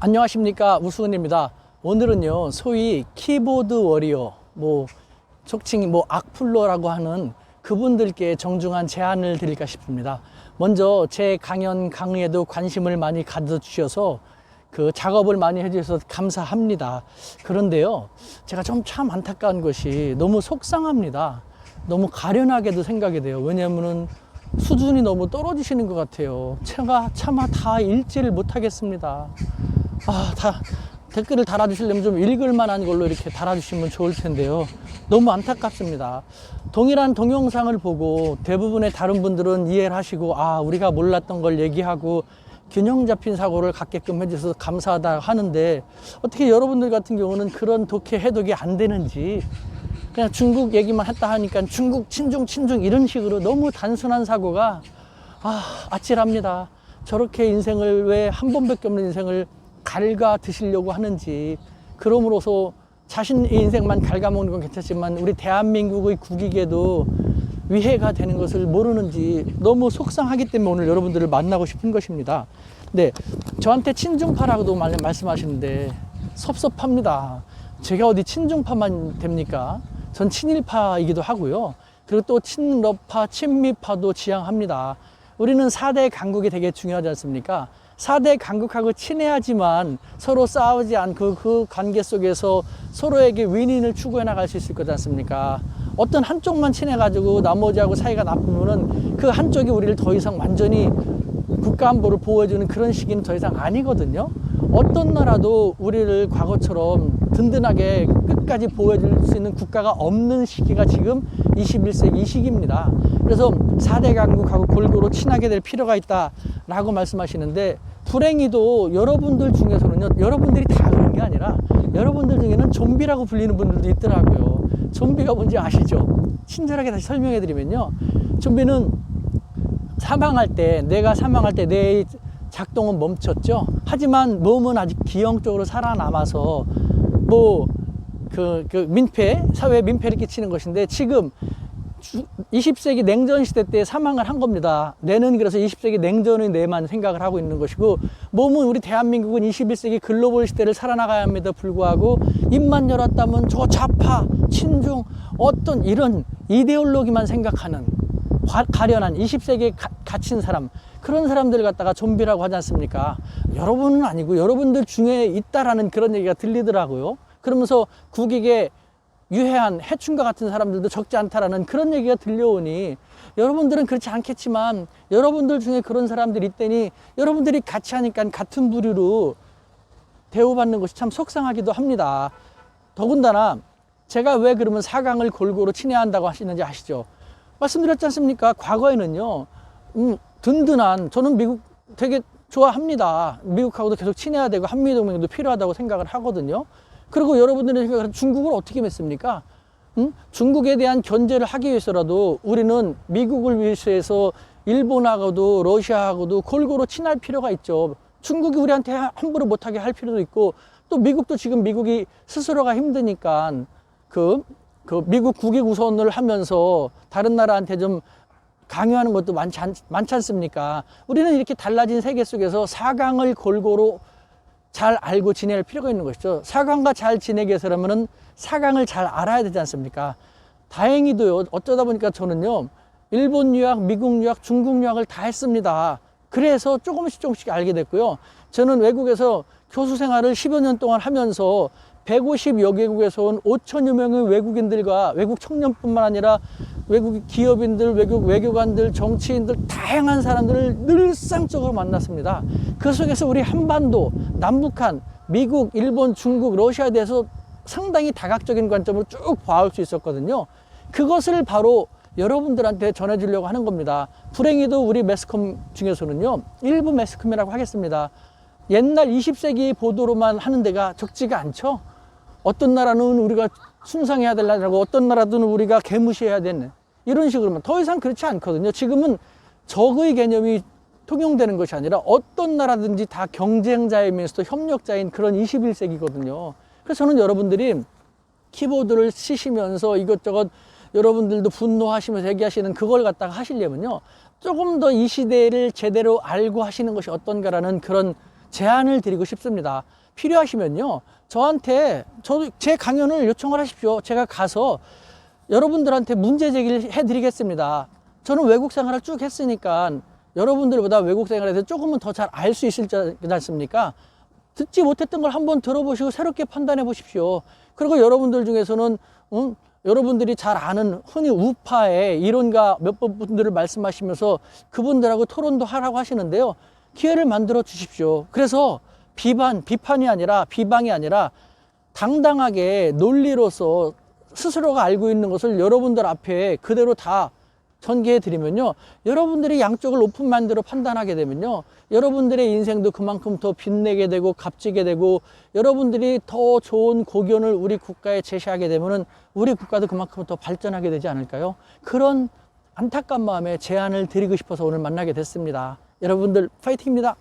안녕하십니까, 우수은입니다. 오늘은요, 소위 키보드 워리어, 속칭 악플러라고 하는 그분들께 정중한 제안을 드릴까 싶습니다. 먼저 제 강연 강의에도 관심을 많이 가져주셔서 그 작업을 많이 해주셔서 감사합니다. 그런데요, 제가 좀 참 안타까운 것이 너무 속상합니다. 너무 가련하게도 생각이 돼요. 왜냐면은 수준이 너무 떨어지시는 것 같아요. 제가 차마 다 읽지를 못하겠습니다. 다 댓글을 달아주시려면 좀 읽을 만한 걸로 이렇게 달아주시면 좋을 텐데요. 너무 안타깝습니다. 동일한 동영상을 보고 대부분의 다른 분들은 이해를 하시고, 우리가 몰랐던 걸 얘기하고 균형 잡힌 사고를 갖게끔 해주셔서 감사하다 하는데, 어떻게 여러분들 같은 경우는 그런 독해 해독이 안 되는지, 그냥 중국 얘기만 했다 하니까 중국 친중 이런 식으로 너무 단순한 사고가 아찔합니다. 저렇게 인생을 왜 한 번밖에 없는 인생을 갉아 드시려고 하는지, 그럼으로써 자신의 인생만 갉아먹는 건 괜찮지만 우리 대한민국의 국익에도 위해가 되는 것을 모르는지 너무 속상하기 때문에 오늘 여러분들을 만나고 싶은 것입니다. 네, 저한테 친중파라고도 말씀하시는데 섭섭합니다. 제가 어디 친중파만 됩니까? 전 친일파이기도 하고요. 그리고 또 친러파, 친미파도 지향합니다. 우리는 4대 강국이 되게 중요하지 않습니까? 4대 강국하고 친해야지만 서로 싸우지 않고 그 관계 속에서 서로에게 윈윈을 추구해 나갈 수 있을 거지 않습니까? 어떤 한쪽만 친해가지고 나머지하고 사이가 나쁘면은 그 한쪽이 우리를 더 이상 완전히 국가안보를 보호해주는 그런 시기는 더 이상 아니거든요. 어떤 나라도 우리를 과거처럼 든든하게 끝까지 보호해줄 수 있는 국가가 없는 시기가 지금 21세기 이 시기입니다. 그래서 4대 강국하고 골고루 친하게 될 필요가 있다라고 말씀하시는데, 불행히도 여러분들 중에서는요, 여러분들이 다 그런 게 아니라 여러분들 중에는 좀비라고 불리는 분들도 있더라고요. 좀비가 뭔지 아시죠? 친절하게 다시 설명해 드리면요, 좀비는 내가 사망할 때 내 작동은 멈췄죠. 하지만 몸은 아직 기형적으로 살아남아서 사회에 민폐를 끼치는 것인데, 지금 20세기 냉전 시대 때 사망을 한 겁니다. 뇌는 그래서 20세기 냉전의 뇌만 생각을 하고 있는 것이고, 몸은 우리 대한민국은 21세기 글로벌 시대를 살아나가야 합니다. 불구하고 입만 열었다면 저 좌파, 친중, 어떤 이런 이데올로기만 생각하는 가련한 20세기에 갇힌 사람, 그런 사람들 갖다가 좀비라고 하지 않습니까? 여러분은 아니고 여러분들 중에 있다라는 그런 얘기가 들리더라고요. 그러면서 국익에 유해한 해충과 같은 사람들도 적지 않다라는 그런 얘기가 들려오니, 여러분들은 그렇지 않겠지만 여러분들 중에 그런 사람들이 있다니 여러분들이 같이 하니까 같은 부류로 대우받는 것이 참 속상하기도 합니다. 더군다나 제가 왜 그러면 4강을 골고루 친해야 한다고 하시는지 아시죠? 말씀드렸지 않습니까? 과거에는요, 든든한, 저는 미국 되게 좋아합니다. 미국하고도 계속 친해야 되고 한미동맹도 필요하다고 생각을 하거든요. 그리고 여러분들의 생각은 중국을 어떻게 맺습니까? 중국에 대한 견제를 하기 위해서라도 우리는 미국을 위해서 일본하고도 러시아하고도 골고루 친할 필요가 있죠. 중국이 우리한테 함부로 못하게 할 필요도 있고, 또 미국도 지금 미국이 스스로가 힘드니까 그 미국 국익 우선을 하면서 다른 나라한테 좀 강요하는 것도 많지 않습니까? 우리는 이렇게 달라진 세계 속에서 4강을 골고루 잘 알고 지낼 필요가 있는 것이죠. 4강과 잘 지내기 위해서라면은 4강을 잘 알아야 되지 않습니까? 다행히도요, 어쩌다 보니까 저는요, 일본 유학, 미국 유학, 중국 유학을 다 했습니다. 그래서 조금씩 알게 됐고요. 저는 외국에서 교수 생활을 10여 년 동안 하면서 150여 개국에서 온 5천여 명의 외국인들과, 외국 청년뿐만 아니라 외국 기업인들, 외국 외교관들, 정치인들, 다양한 사람들을 늘상적으로 만났습니다. 그 속에서 우리 한반도, 남북한, 미국, 일본, 중국, 러시아에 대해서 상당히 다각적인 관점으로 쭉 봐올 수 있었거든요. 그것을 바로 여러분들한테 전해주려고 하는 겁니다. 불행히도 우리 매스컴 중에서는요, 일부 매스컴이라고 하겠습니다. 옛날 20세기 보도로만 하는 데가 적지가 않죠. 어떤 나라는 우리가 숭상해야 될 나라고, 어떤 나라들은 우리가 개무시해야 되는, 이런 식으로만. 더 이상 그렇지 않거든요. 지금은 적의 개념이 통용되는 것이 아니라 어떤 나라든지 다 경쟁자이면서도 협력자인 그런 21세기거든요. 그래서 저는 여러분들이 키보드를 치시면서 이것저것 여러분들도 분노하시면서 얘기하시는 그걸 갖다가 하시려면요, 조금 더 이 시대를 제대로 알고 하시는 것이 어떤가라는 그런 제안을 드리고 싶습니다. 필요하시면요, 저한테 제 강연을 요청을 하십시오. 제가 가서 여러분들한테 문제 제기를 해드리겠습니다. 저는 외국 생활을 쭉 했으니까 여러분들보다 외국 생활에 대해서 조금은 더 잘 알 수 있지 않습니까? 듣지 못했던 걸 한번 들어보시고 새롭게 판단해 보십시오. 그리고 여러분들 중에서는 여러분들이 잘 아는 흔히 우파의 이론가 몇 분들을 말씀하시면서 그분들하고 토론도 하라고 하시는데요. 기회를 만들어 주십시오. 그래서 비판이 아니라 비방이 아니라 당당하게 논리로서 스스로가 알고 있는 것을 여러분들 앞에 그대로 다 전개해 드리면요, 여러분들이 양쪽을 오픈 마인드로 판단하게 되면요, 여러분들의 인생도 그만큼 더 빛내게 되고 값지게 되고, 여러분들이 더 좋은 고견을 우리 국가에 제시하게 되면은 우리 국가도 그만큼 더 발전하게 되지 않을까요? 그런 안타까운 마음에 제안을 드리고 싶어서 오늘 만나게 됐습니다. 여러분들 파이팅입니다.